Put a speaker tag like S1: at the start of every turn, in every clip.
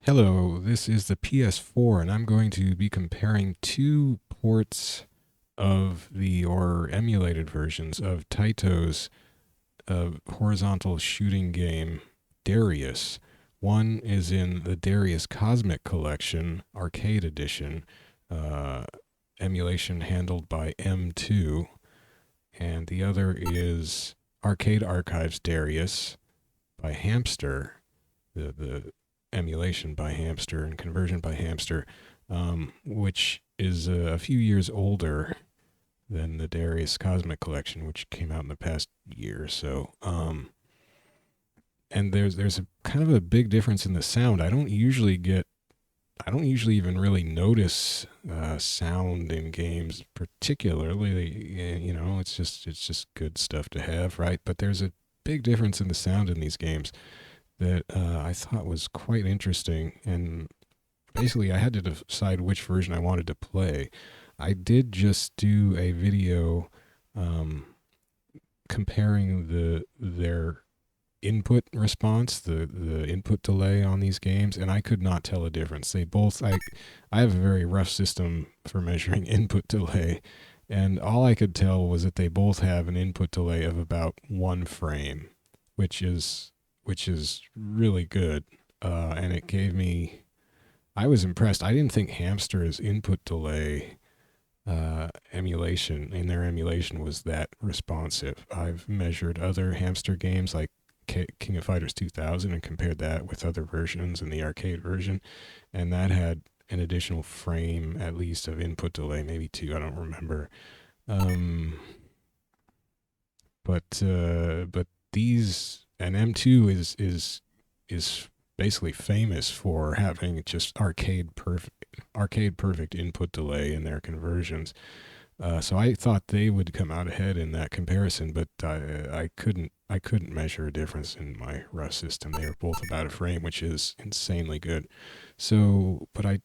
S1: Hello, this is the PS4, and I'm going to be comparing two ports of or emulated versions of Taito's horizontal shooting game, Darius. One is in the Darius Cosmic Collection Arcade Edition, uh, emulation handled by M2, and the other is Arcade Archives Darius by Hamster, the emulation by Hamster and conversion by Hamster, which is a few years older than the Darius Cosmic Collection, which came out in the past year or so. And there's a kind of a big difference in the sound. I don't usually even really notice sound in games, particularly. It's just good stuff to have, right? But there's a big difference in the sound in these games that I thought was quite interesting. And basically, I had to decide which version I wanted to play. I did just do a video comparing their input response, the input delay on these games, and I could not tell a difference. They both, I have a very rough system for measuring input delay, and all I could tell was that they both have an input delay of about 1 frame, which is really good. And it gave me, I was impressed. I didn't think Hamster's input delay their emulation was that responsive. I've measured other Hamster games like King of Fighters 2000 and compared that with other versions in the arcade version, and that had an additional frame at least of input delay, maybe two, I don't remember. But these, and M2 is basically famous for having just arcade perfect input delay in their conversions. So I thought they would come out ahead in that comparison, but I couldn't measure a difference in my RUS system. They were both about 1 frame, which is insanely good. So, but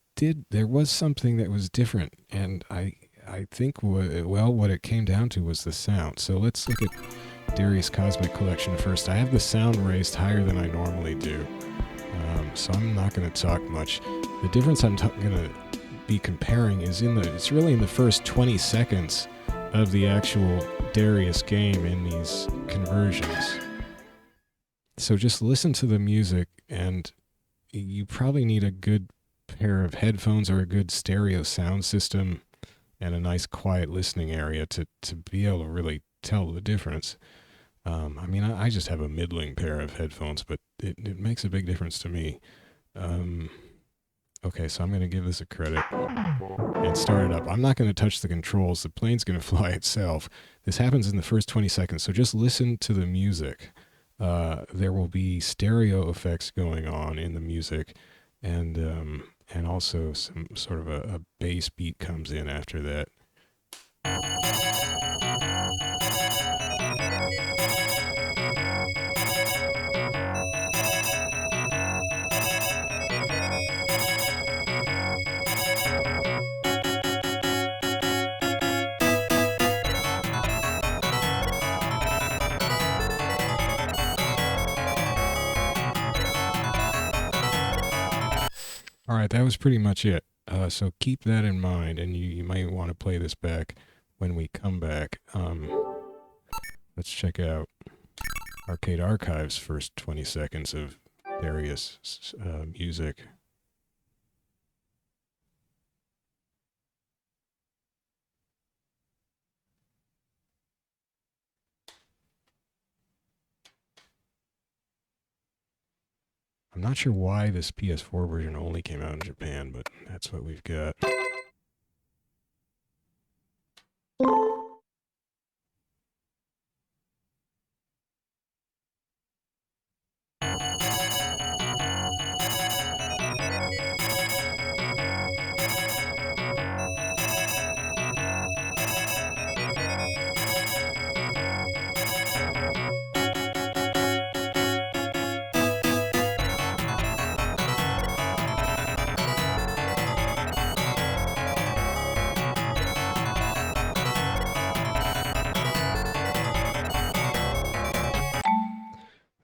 S1: there was something that was different, and I think what it came down to was the sound. So let's look at Darius Cosmic Collection first. I have the sound raised higher than I normally do, so I'm not going to talk much. The difference I'm going to be comparing is it's really in the first 20 seconds of the actual Darius game in these conversions. So just listen to the music, and you probably need a good pair of headphones or a good stereo sound system and a nice quiet listening area to be able to really tell the difference. I just have a middling pair of headphones, but it makes a big difference to me. Okay, so I'm going to give this a credit and start it up. I'm not going to touch the controls. The plane's going to fly itself. This happens in the first 20 seconds, so just listen to the music. There will be stereo effects going on in the music, and also some sort of a bass beat comes in after that. All right, that was pretty much it. So keep that in mind, and you might want to play this back when we come back. Let's check out Arcade Archives' first 20 seconds of Darius music. I'm not sure why this PS4 version only came out in Japan, but that's what we've got.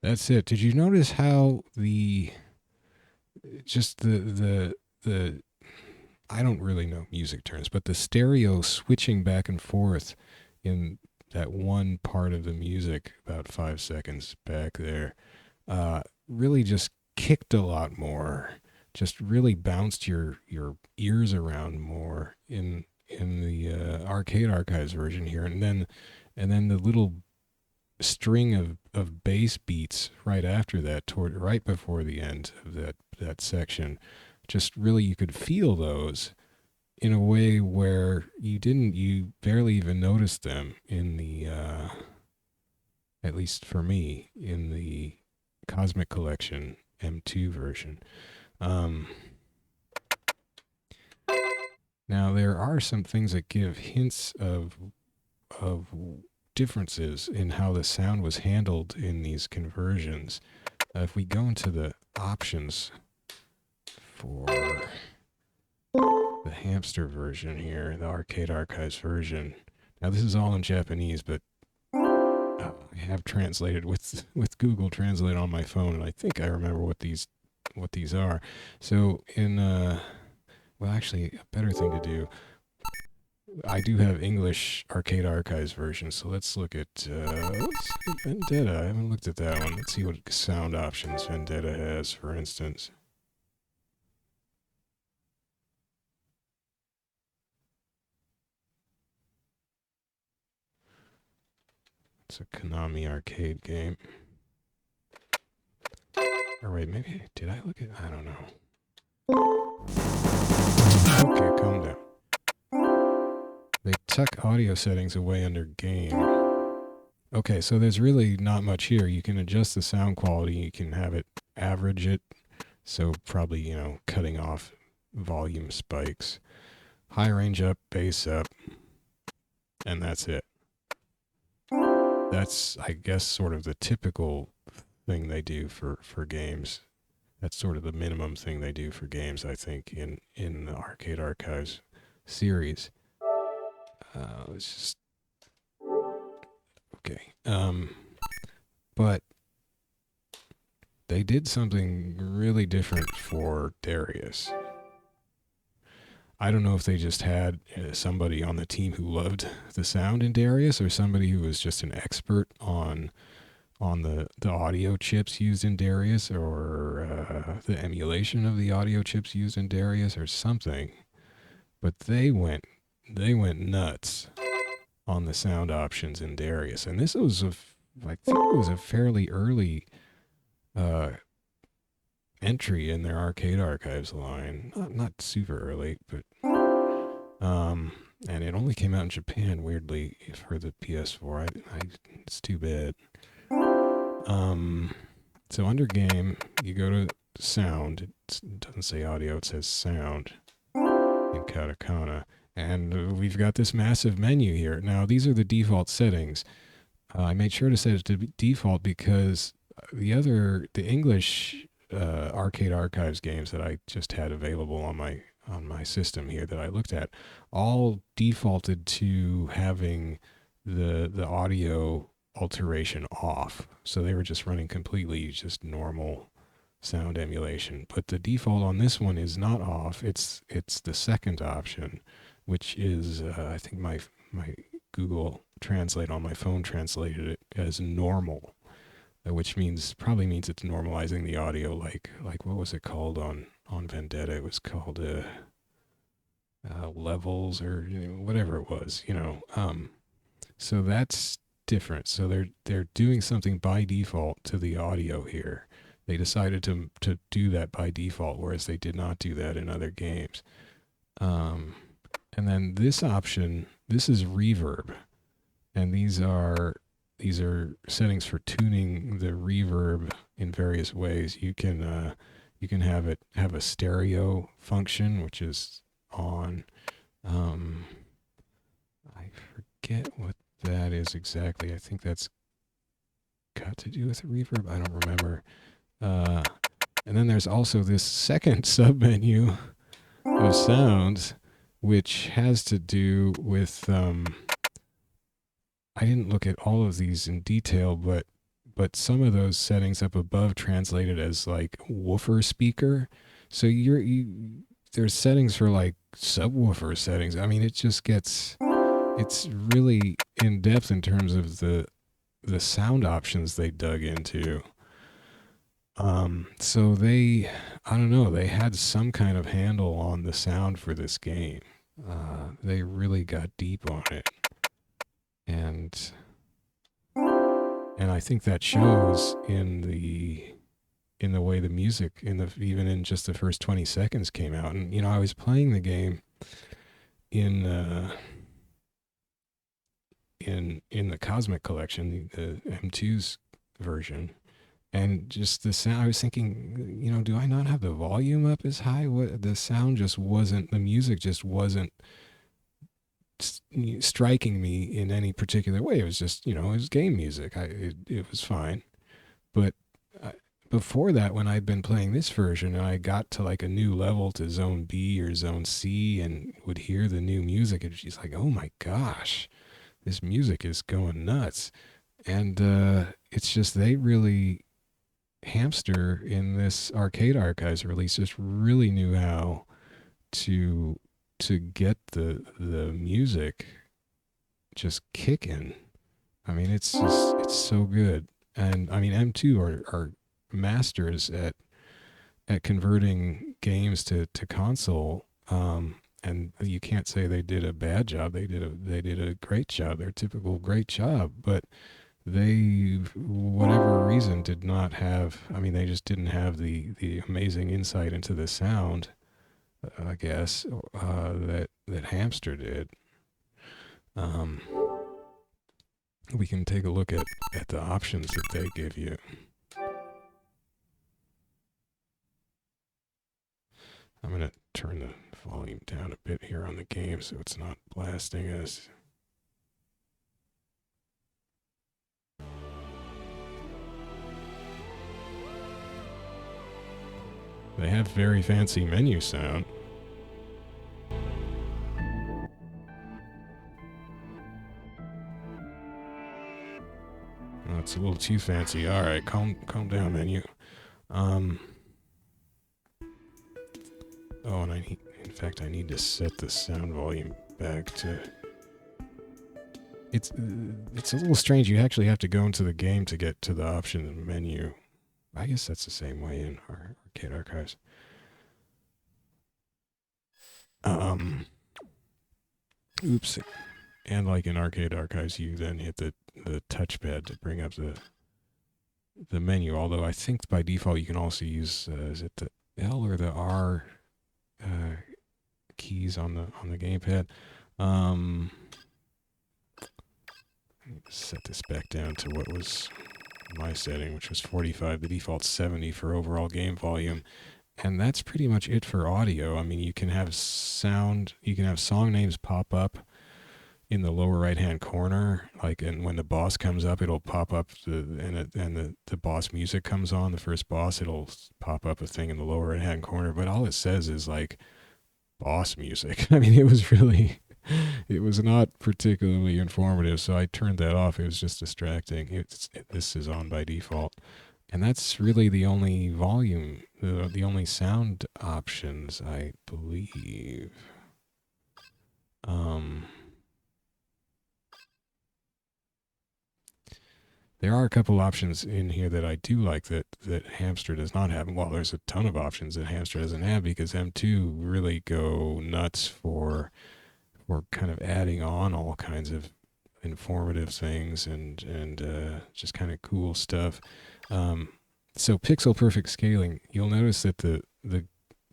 S1: That's it. Did you notice how the just the I don't really know music terms, but the stereo switching back and forth in that one part of the music, about 5 seconds back there, really just kicked a lot more. Just really bounced your ears around more in the Arcade Archives version here, and then the little string of bass beats right after that, toward right before the end of that section, just really you could feel those in a way where you barely even noticed them in the at least for me in the Cosmic Collection M2 version. Um, Now there are some things that give hints of differences in how the sound was handled in these conversions. If we go into the options for the Hamster version here, the Arcade Archives version. Now this is all in Japanese, but I have translated with Google Translate on my phone, and I think I remember what these are. So in well, actually, a better thing to do. I do have English Arcade Archives version, so let's look at Vendetta. I haven't looked at that one. Let's see what sound options Vendetta has, for instance. It's a Konami arcade game. Or wait, maybe, did I look at, I don't know. Okay, calm down. They tuck audio settings away under game. Okay, so there's really not much here. You can adjust the sound quality. You can have it average it. So probably, you know, cutting off volume spikes. High range up, bass up. And that's it. That's, I guess, sort of the typical thing they do for games. That's sort of the minimum thing they do for games, I think, in the Arcade Archives series. Let's just... Okay. But they did something really different for Darius. I don't know if they just had somebody on the team who loved the sound in Darius, or somebody who was just an expert on the audio chips used in Darius, or the emulation of the audio chips used in Darius, or something. But they went nuts on the sound options in Darius, and this was I think it was a fairly early entry in their Arcade Archives line. Not super early, but and it only came out in Japan, weirdly, for the PS4. It's too bad. So under game, you go to sound. It doesn't say audio; it says sound in katakana. And we've got this massive menu here. Now, these are the default settings. I made sure to set it to default because the English Arcade Archives games that I just had available on my system here that I looked at, all defaulted to having the audio alteration off. So they were just running completely just normal sound emulation. But the default on this one is not off. It's the second option, which is I think my Google Translate on my phone translated it as normal, which probably means it's normalizing the audio like what was it called on Vendetta? It was called levels, or whatever it was, so that's different. So they're doing something by default to the audio here. They decided to do that by default, whereas they did not do that in other games. And then this option, this is reverb, and these are settings for tuning the reverb in various ways. You can have it have a stereo function, which is on. I forget what that is exactly. I think that's got to do with reverb. I don't remember. And then there's also this second submenu of sounds, which has to do with I didn't look at all of these in detail, but some of those settings up above translated as like woofer speaker. So there's settings for like subwoofer settings. I mean, it just gets, it's really in depth in terms of the sound options they dug into. So I don't know, they had some kind of handle on the sound for this game. They really got deep on it, and I think that shows in the way the music even in just the first 20 seconds came out. And I was playing the game in in the Cosmic Collection, the M2's version, and just the sound. I was thinking, do I not have the volume up as high? What the sound just wasn't. The music just wasn't striking me in any particular way. It was just, it was game music. It was fine, but before that, when I'd been playing this version and I got to like a new level to zone B or zone C and would hear the new music, and she's like, oh my gosh, this music is going nuts. And it's just, they really, Hamster in this Arcade Archives release just really knew how to get the music just kicking. I mean, it's so good. And I mean, M2 are masters at converting games to console. And you can't say they did a bad job. They did a great job. Their typical great job. But they, whatever reason, did not have. I mean, they just didn't have the amazing insight into the sound, I guess, that Hamster did. We can take a look at the options that they give you. I'm going to turn the volume down a bit here on the game so it's not blasting us. They have very fancy menu sound. Oh, it's a little too fancy. All right, calm down, menu. Oh, and in fact, I need to set the sound volume back to. It's a little strange. You actually have to go into the game to get to the option menu. I guess that's the same way in our Arcade Archives. Oops. And like in Arcade Archives, you then hit the touchpad to bring up the menu. Although I think by default you can also use is it the L or the R keys on the gamepad. Let me set this back down to what was my setting, which was 45. The default's 70 for overall game volume. And that's pretty much it for audio. I mean, you can have song names pop up in the lower right-hand corner, like, and when the boss comes up, it'll pop up, the boss music comes on, the first boss, it'll pop up a thing in the lower right-hand corner, but all it says is, like, boss music. I mean, it was not particularly informative, so I turned that off. It was just distracting. This is on by default. And that's really the only volume, the only sound options, I believe. There are a couple options in here that I do like that Hamster does not have. Well, there's a ton of options that Hamster doesn't have because M2 really go nuts for kind of adding on all kinds of informative things and just kind of cool stuff. So pixel perfect scaling, you'll notice that the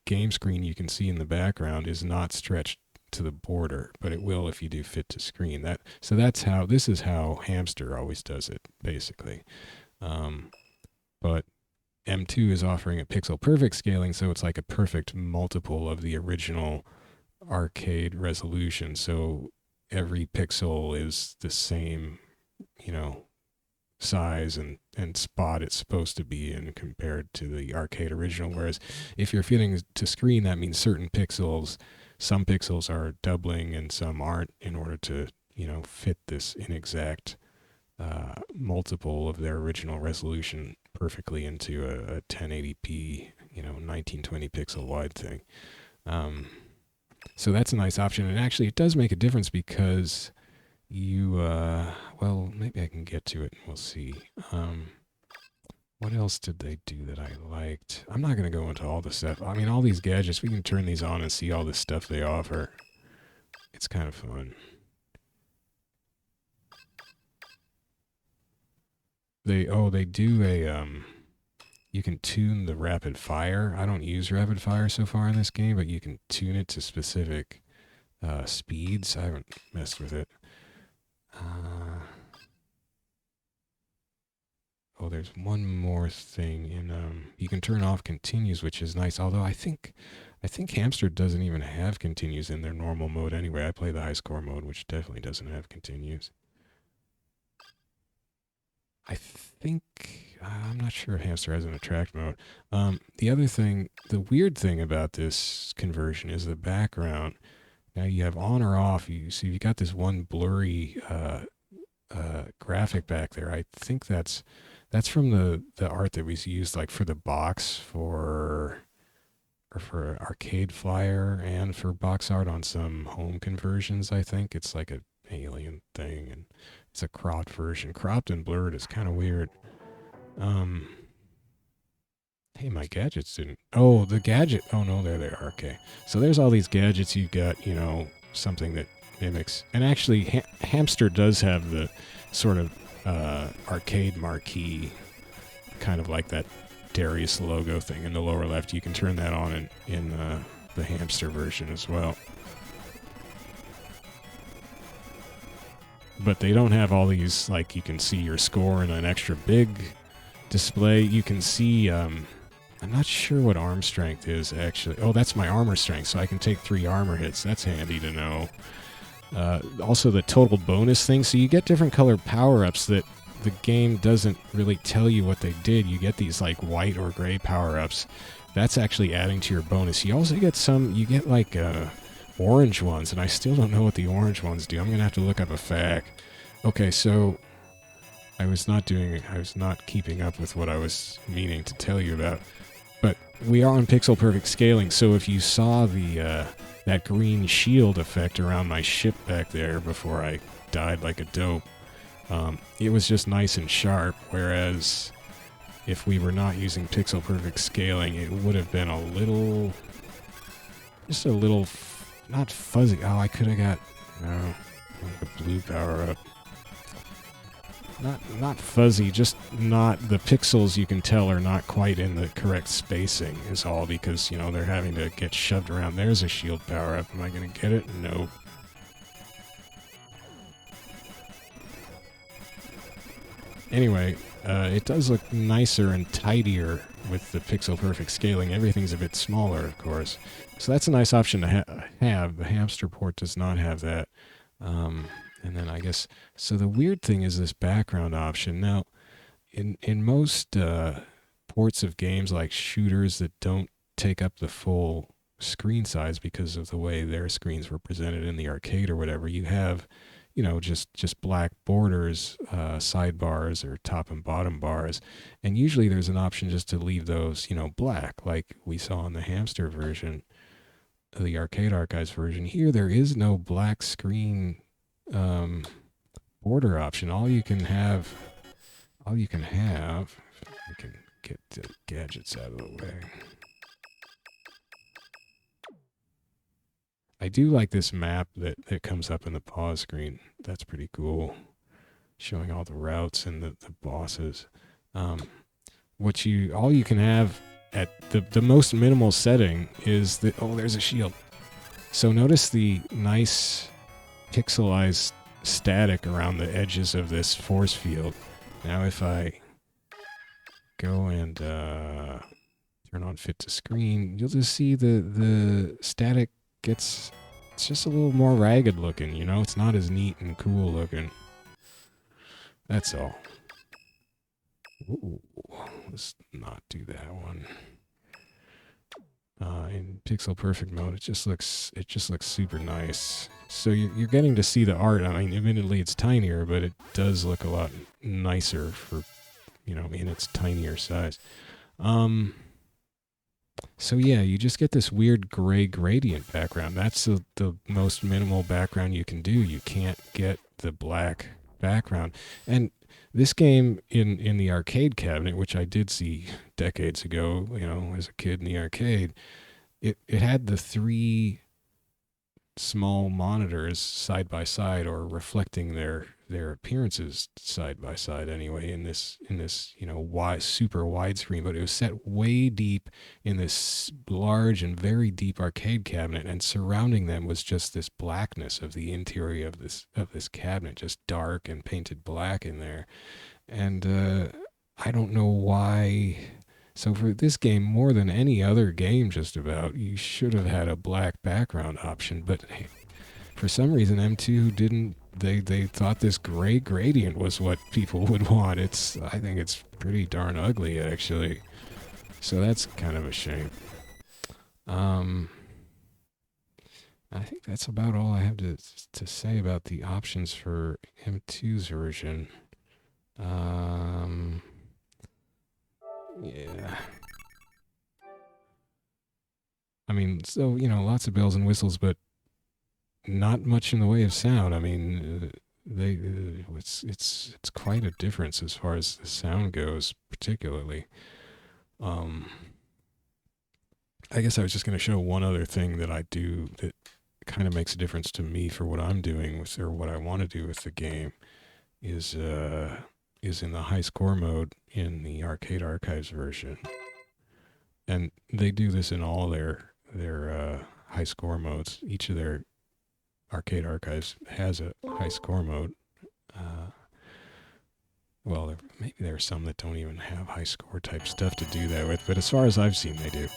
S1: game screen you can see in the background is not stretched to the border, but it will if you do fit to screen. This is how Hamster always does it, basically. But M2 is offering a pixel perfect scaling, so it's like a perfect multiple of the original arcade resolution. So every pixel is the same, size and spot it's supposed to be in compared to the arcade original. Whereas if you're fitting to screen, that means some pixels are doubling and some aren't, in order to fit this inexact multiple of their original resolution perfectly into a 1080p 1920 pixel wide thing. So that's a nice option, and actually it does make a difference because you, well, maybe I can get to it and we'll see. What else did they do that I liked? I'm not going to go into all the stuff. I mean, all these gadgets, we can turn these on and see all the stuff they offer. It's kind of fun. They do a, you can tune the rapid fire. I don't use rapid fire so far in this game, but you can tune it to specific speeds. I haven't messed with it. Oh, there's one more thing in you can turn off continues, which is nice. Although I think Hamster doesn't even have continues in their normal mode anyway. I play the high score mode, which definitely doesn't have continues. I think I'm not sure if Hamster has an attract mode. The other thing, the weird thing about this conversion is the background. Now you have on or off. You see, you got this one blurry graphic back there. I think that's from the art that was used like for the box for Arcade Flyer and for box art on some home conversions. I think it's like a alien thing, and it's a cropped version. Cropped and blurred is kind of weird. Hey, my gadgets didn't. Oh, the gadget. Oh no, there they are. Okay, so there's all these gadgets. You've got, you know, something that mimics, and actually, Hamster does have the sort of arcade marquee, kind of like that Darius logo thing in the lower left. You can turn that on in the Hamster version as well. But they don't have all these, like, you can see your score in an extra big display. You can see, I'm not sure what arm strength is, actually. Oh, that's my armor strength, so I can take 3 armor hits. That's handy to know. Also the total bonus thing, so you get different color power-ups that the game doesn't really tell you what they did. You get these like white or gray power-ups. That's actually adding to your bonus. You also get like orange ones, and I still don't know what the orange ones do. I'm gonna have to look up a fact. Okay, so I was not keeping up with what I was meaning to tell you about. But we are on pixel perfect scaling, so if you saw the that green shield effect around my ship back there before I died like a dope, it was just nice and sharp, whereas if we were not using pixel perfect scaling, it would have been just a little, not fuzzy. Oh, I could have got, like a blue power up. Not fuzzy, just not, the pixels you can tell are not quite in the correct spacing is all, because, you know, they're having to get shoved around. There's a shield power up. Am I going to get it? No. Anyway, it does look nicer and tidier with the pixel perfect scaling. Everything's a bit smaller, of course. So that's a nice option to have. The Hamster port does not have that. And then I guess, so the weird thing is this background option. Now, in most ports of games like shooters that don't take up the full screen size because of the way their screens were presented in the arcade or whatever, you have, you know, just black borders, sidebars or top and bottom bars. And usually there's an option just to leave those, you know, black, like we saw in the Hamster version, the Arcade Archives version. Here there is no black screen border option. All you can have, if I can get the gadgets out of the way. I do like this map that comes up in the pause screen. That's pretty cool, showing all the routes and the bosses. All you can have at the most minimal setting is that, oh, there's a shield. So notice the nice pixelized static around the edges of this force field. Now if I go and turn on fit to screen, you'll just see the static it's just a little more ragged looking, you know? It's not as neat and cool looking. That's all. Ooh, let's not do that one. In pixel perfect mode, it just looks super nice. So you're getting to see the art. I mean, admittedly it's tinier, but it does look a lot nicer for, you know, in its tinier size. So yeah, you just get this weird gray gradient background. That's the most minimal background you can do. You can't get the black background. And this game in the arcade cabinet, which I did see decades ago, as a kid in the arcade, it had the three small monitors side by side, or reflecting their appearances side by side anyway, in this wide, super widescreen. But it was set way deep in this large and very deep arcade cabinet, and surrounding them was just this blackness of the interior of this cabinet, just dark and painted black in there. And I don't know why. So for this game, more than any other game, just about, you should have had a black background option. But hey, for some reason, M2 didn't. They thought this gray gradient was what people would want. I think it's pretty darn ugly, actually. So that's kind of a shame. I think that's about all I have to say about the options for M2's version. Yeah. I mean, so, lots of bells and whistles, but not much in the way of sound. I mean, it's quite a difference as far as the sound goes, particularly. I guess I was just going to show one other thing that I do that kind of makes a difference to me for what I'm doing with, or what I want to do with the game, is in the high score mode in the Arcade Archives version. And they do this in all their high score modes. Each of their Arcade Archives has a high score mode. Well, maybe there are some that don't even have high score type stuff to do that with, but as far as I've seen, they do.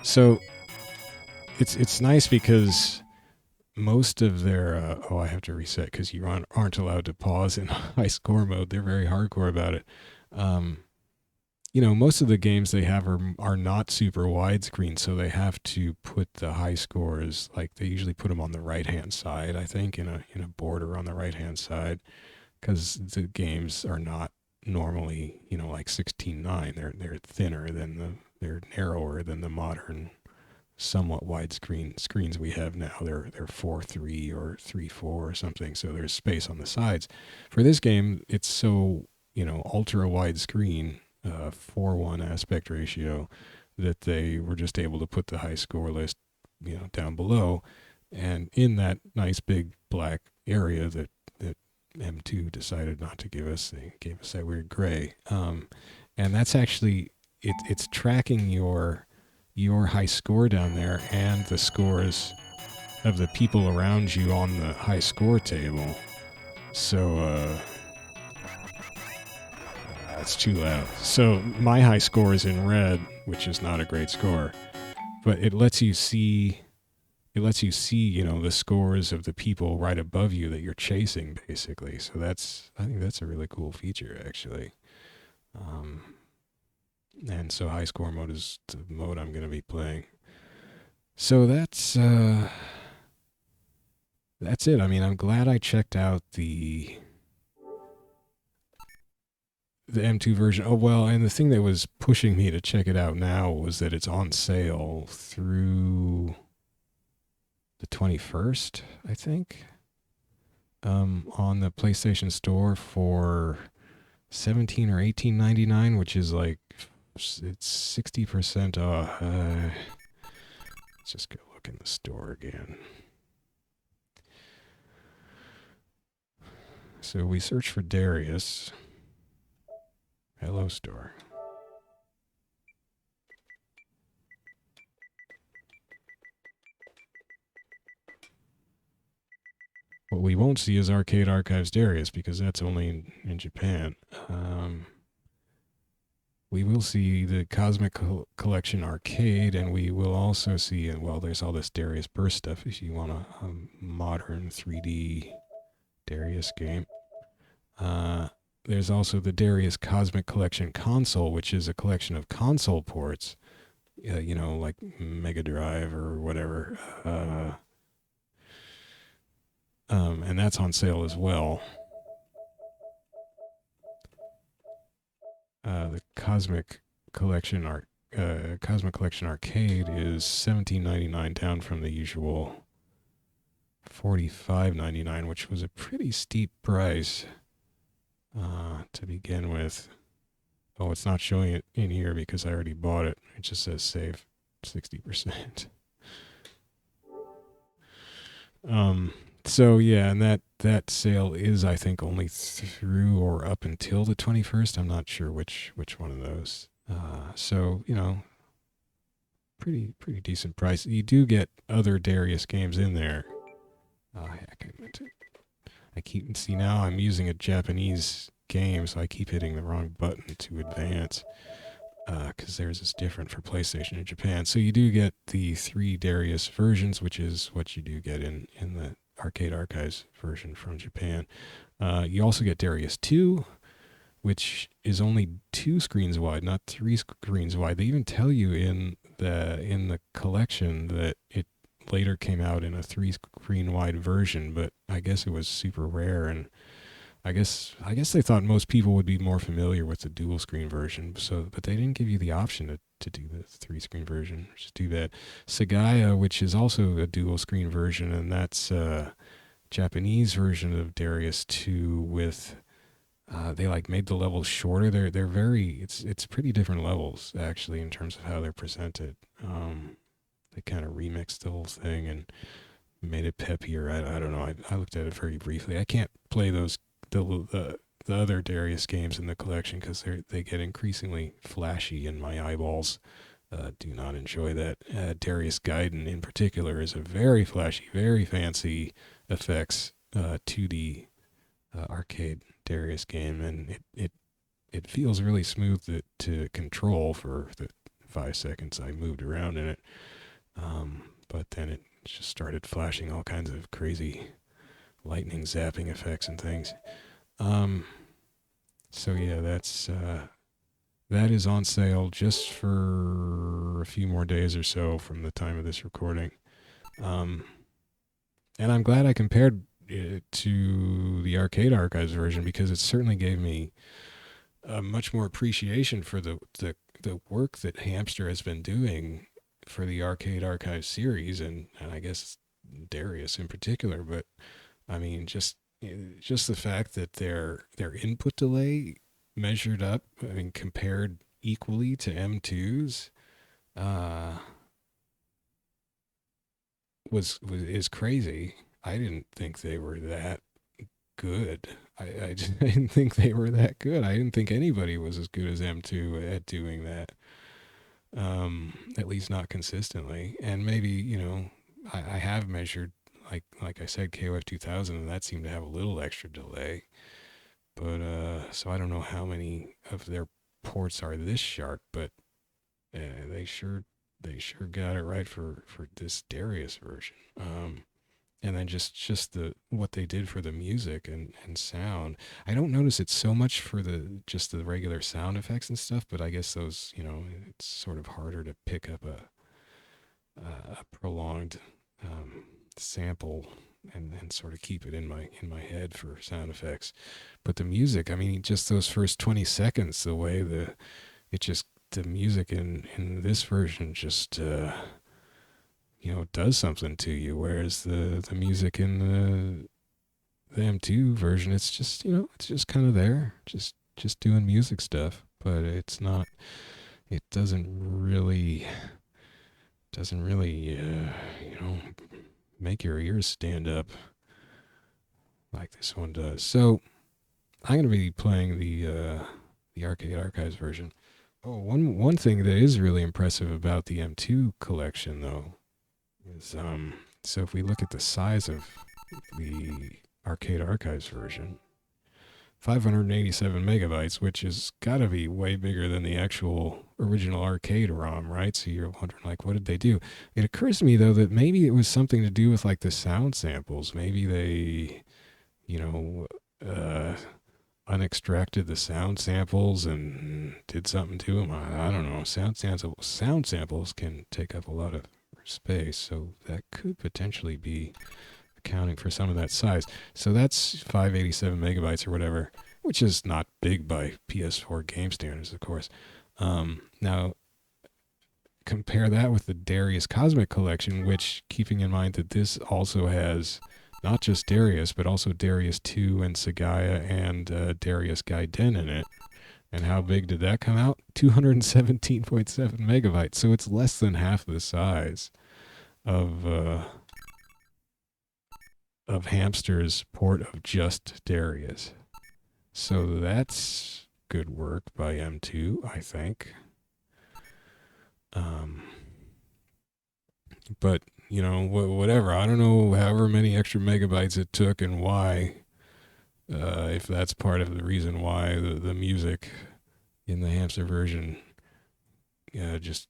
S1: So it's nice because most of their I have to reset because you aren't allowed to pause in high score mode. They're very hardcore about it. Most of the games they have are not super widescreen, so they have to put the high scores, like they usually put them on the right hand side, I think, in a border on the right hand side, because the games are not normally like 16:9. They're thinner than they're narrower than the modern, somewhat widescreen screens we have now. They're 4:3 or 3:4 or something, so there's space on the sides. For this game, it's so ultra widescreen, 4:1 aspect ratio, that they were just able to put the high score list down below, and in that nice big black area that M2 decided not to give us, they gave us that weird gray, and that's actually it's tracking your high score down there and the scores of the people around you on the high score table. So it's too loud. So my high score is in red, which is not a great score, but it lets you see the scores of the people right above you that you're chasing, basically. So I think that's a really cool feature, actually. And so high score mode is the mode I'm going to be playing. So that's it. I mean, I'm glad I checked out the M2 version. Oh, well, and the thing that was pushing me to check it out now was that it's on sale through the 21st, I think, on the PlayStation Store for $17 or $18.99, which is like, it's 60% off. Let's just go look in the store again. So we search for Darius. Hello, store. What we won't see is Arcade Archives Darius, because that's only in Japan. We will see the Cosmic Collection Arcade, and we will also see, well, there's all this Darius Burst stuff if you want a modern 3D Darius game. There's also the Darius Cosmic Collection Console, which is a collection of console ports, like Mega Drive or whatever. And that's on sale as well. The Cosmic Collection Cosmic Collection Arcade is $17.99, down from the usual $45.99, which was a pretty steep price to begin with. Oh, it's not showing it in here because I already bought it. It just says save 60%. So yeah, and that sale is, I think, only through or up until the 21st. I'm not sure which one of those. So pretty decent price. You do get other Darius games in there. Heck, I keep see now I'm using a Japanese game, so I keep hitting the wrong button to advance. Because theirs is different for PlayStation in Japan. So you do get the 3 Darius versions, which is what you do get in the Arcade Archives version from Japan. You also get Darius 2, which is only 2 screens wide, not 3 screens wide. They even tell you in the collection that it later came out in a 3-screen wide version, but I guess it was super rare, and I guess they thought most people would be more familiar with the dual screen version, but they didn't give you the option to do the 3-screen version, which is too bad. Sagaya, which is also a dual screen version, and that's a Japanese version of Darius 2 with they made the levels shorter. They're very it's pretty different levels actually in terms of how they're presented. They kind of remixed the whole thing and made it peppier. I don't know. I looked at it very briefly. I can't play the other Darius games in the collection because they get increasingly flashy and my eyeballs do not enjoy that. Darius Gaiden in particular is a very flashy, very fancy effects 2D arcade Darius game, and it feels really smooth to control for the 5 seconds I moved around in it. But then it just started flashing all kinds of crazy lightning zapping effects and things. So yeah, that is on sale just for a few more days or so from the time of this recording. And I'm glad I compared it to the Arcade Archives version because it certainly gave me much more appreciation for the work that Hamster has been doing for the Arcade Archives series, and I guess Darius in particular. But I mean, just the fact that their input delay measured up, I mean, compared equally to M2's, is crazy. I didn't think they were that good. I didn't think they were that good. I didn't think anybody was as good as M2 at doing that. At least not consistently. And maybe, I have measured, like I said, KOF 2000, and that seemed to have a little extra delay. But, so I don't know how many of their ports are this sharp, but they sure got it right for this Darius version. And then just what they did for the music and sound. I don't notice it so much for the regular sound effects and stuff, but I guess those, it's sort of harder to pick up a prolonged sample and sort of keep it in my head for sound effects. But the music, I mean, just those first 20 seconds, the way the music in this version just does something to you, whereas the music in the M2 version, it's just it's just kind of there, just doing music stuff, but it doesn't really make your ears stand up like this one does. So I'm going to be playing the Arcade Archives version. Oh, one thing that is really impressive about the M2 collection, though, is so if we look at the size of the Arcade Archives version, 587 megabytes, which has got to be way bigger than the actual original arcade ROM, right? So you're wondering, what did they do? It occurs to me, though, that maybe it was something to do with, the sound samples. Maybe they, unextracted the sound samples and did something to them. I don't know. Sound samples can take up a lot of space, so that could potentially be accounting for some of that size. So that's 587 megabytes or whatever, which is not big by PS4 game standards, of course. Now, compare that with the Darius Cosmic Collection, which, keeping in mind that this also has not just Darius, but also Darius 2 and Sagaya and Darius Gaiden in it. And how big did that come out? 217.7 megabytes. So it's less than half the size of Hamster's port of just Darius. So that's good work by M2, I think. But, you know, whatever. I don't know however many extra megabytes it took and why. If that's part of the reason why the music in the Hamster version just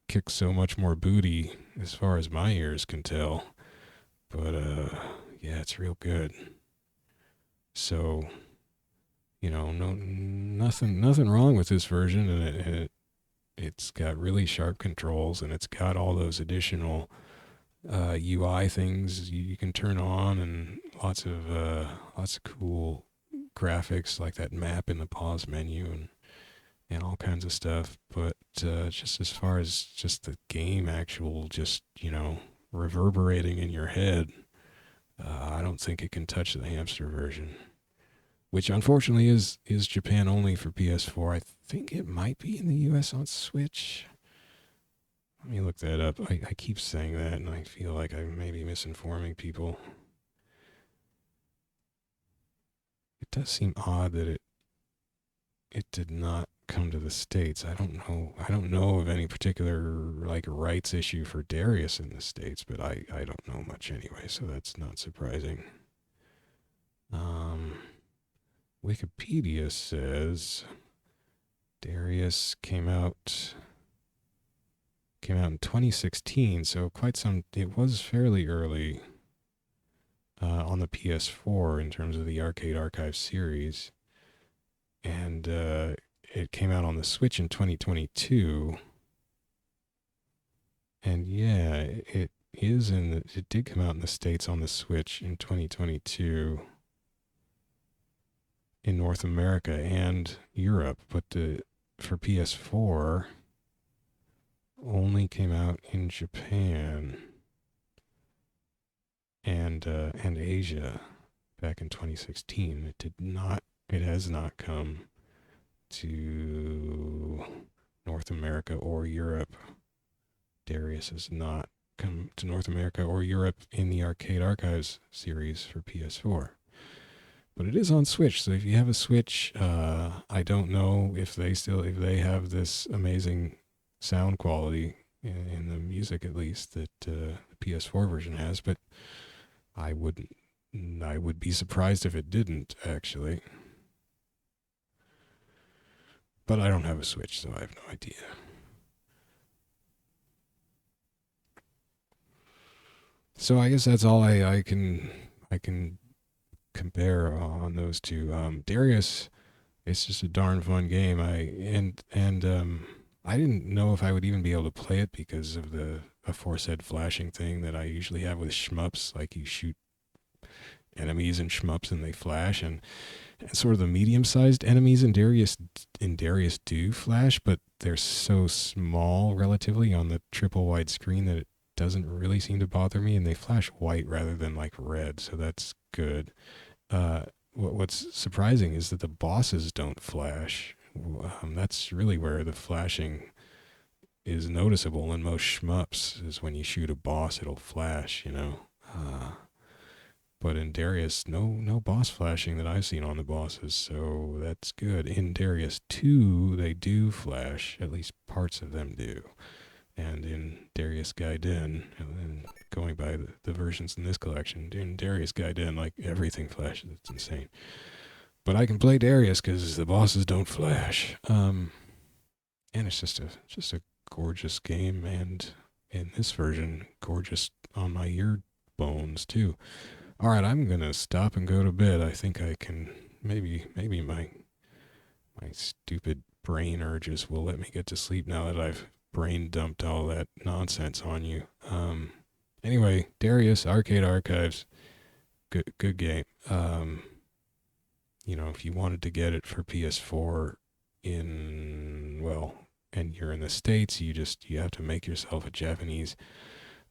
S1: kicks so much more booty as far as my ears can tell. But yeah, it's real good. So, you know, nothing wrong with this version, and it's got really sharp controls, and it's got all those additional UI things you can turn on, and lots of cool graphics like that map in the pause menu and all kinds of stuff. But just as far as just the game actual, just, you know, reverberating in your head, I don't think it can touch the Hamster version, which unfortunately is Japan only for PS4. I think it might be in the US on Switch. Let me look that up. I keep saying that, and I feel like I may be misinforming people. It does seem odd that it did not come to the States. I don't know of any particular like rights issue for Darius in the States, but I don't know much anyway, so that's not surprising. Wikipedia says Darius came out in 2016, so it was fairly early on the PS4 in terms of the Arcade Archives series. And it came out on the Switch in 2022. And yeah, it did come out in the States on the Switch in 2022 in North America and Europe, but for PS4 only came out in Japan and Asia back in 2016. It has not come to North America or Europe. Darius has not come to North America or Europe in the Arcade Archives series for PS4. But it is on Switch, so if you have a Switch, I don't know if they have this amazing sound quality in the music, at least, that the PS4 version has, but I would be surprised if it didn't, actually. But I don't have a Switch, so I have no idea. So I guess that's all I can compare on those two. Darius, it's just a darn fun game. I didn't know if I would even be able to play it because of the aforesaid flashing thing that I usually have with shmups. Like, you shoot enemies and shmups and they flash, and sort of the medium-sized enemies in Darius do flash, but they're so small relatively on the triple wide screen that it doesn't really seem to bother me, and they flash white rather than like red, so that's good. What's surprising is that the bosses don't flash. That's really where the flashing is noticeable in most shmups, is when you shoot a boss, it'll flash, you know. But in Darius, no boss flashing that I've seen on the bosses, so that's good. In Darius 2, they do flash, at least parts of them do. And in Darius Gaiden, and going by the versions in this collection, in Darius Gaiden, like, everything flashes. It's insane. But I can play Darius because the bosses don't flash. And it's just a gorgeous game, and in this version, gorgeous on my ear bones too. All right, I'm gonna stop and go to bed. I think I can maybe my stupid brain urges will let me get to sleep now that I've brain dumped all that nonsense on you. Anyway, Darius Arcade Archives, good game. You know, if you wanted to get it for PS4 in and you're in the States, you have to make yourself a Japanese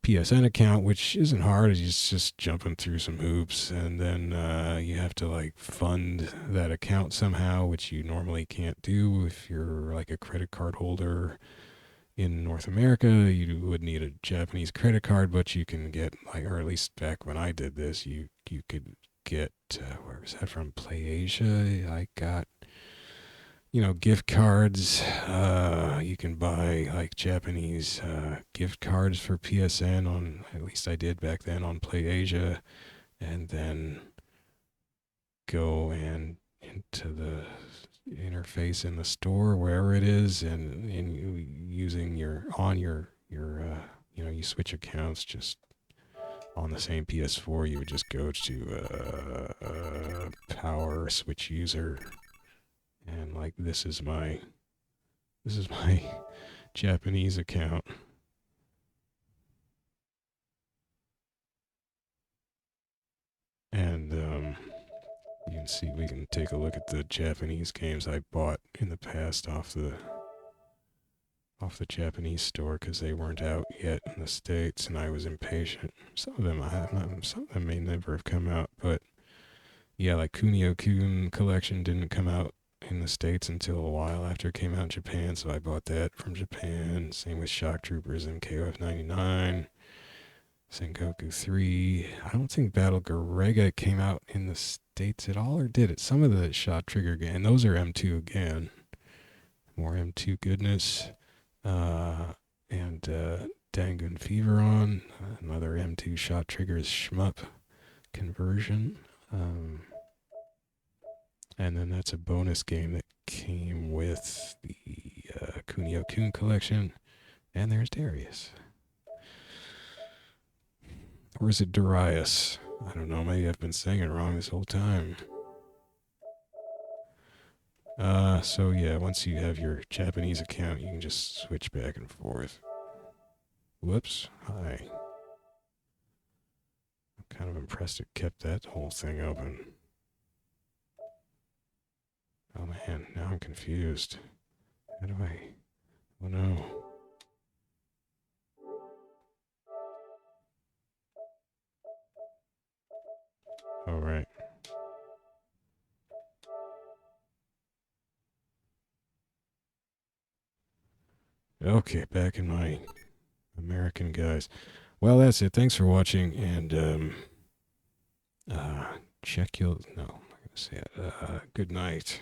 S1: PSN account, which isn't hard. It's just jumping through some hoops, and then you have to like fund that account somehow, which you normally can't do if you're like a credit card holder in North America. You would need a Japanese credit card, but you can get like, or at least back when I did this, you could get where was that from? PlayAsia. I got gift cards. You can buy like Japanese gift cards for PSN on, at least I did back then, on PlayAsia, and then go and into the interface in the store, wherever it is, and using your you switch accounts just on the same PS4. You would just go to power switch user, and like this is my Japanese account. And you can see, we can take a look at the Japanese games I bought in the past off the Japanese store, because they weren't out yet in the States, and I was impatient. Some of them may never have come out, but yeah, like Kunio-kun Collection didn't come out in the States until a while after it came out in Japan, so I bought that from Japan. Same with Shock Troopers and KOF 99. Sengoku 3. I don't think Battle Garega came out in the States at all, or did it? Some of the Shot Trigger games, and those are M2 again. More M2 goodness. And Dangun Feveron, another M2 Shot Triggers shmup conversion. And then that's a bonus game that came with the Kunio-kun Collection. And there's Darius. Or is it Darius? I don't know, maybe I've been saying it wrong this whole time. So yeah, once you have your Japanese account, you can just switch back and forth. Whoops, hi. I'm kind of impressed it kept that whole thing open. Oh man, now I'm confused. How do I... Oh no. All right. Okay, back in my American guys. Well, that's it. Thanks for watching, and check your... No, I'm not going to say it. Good night.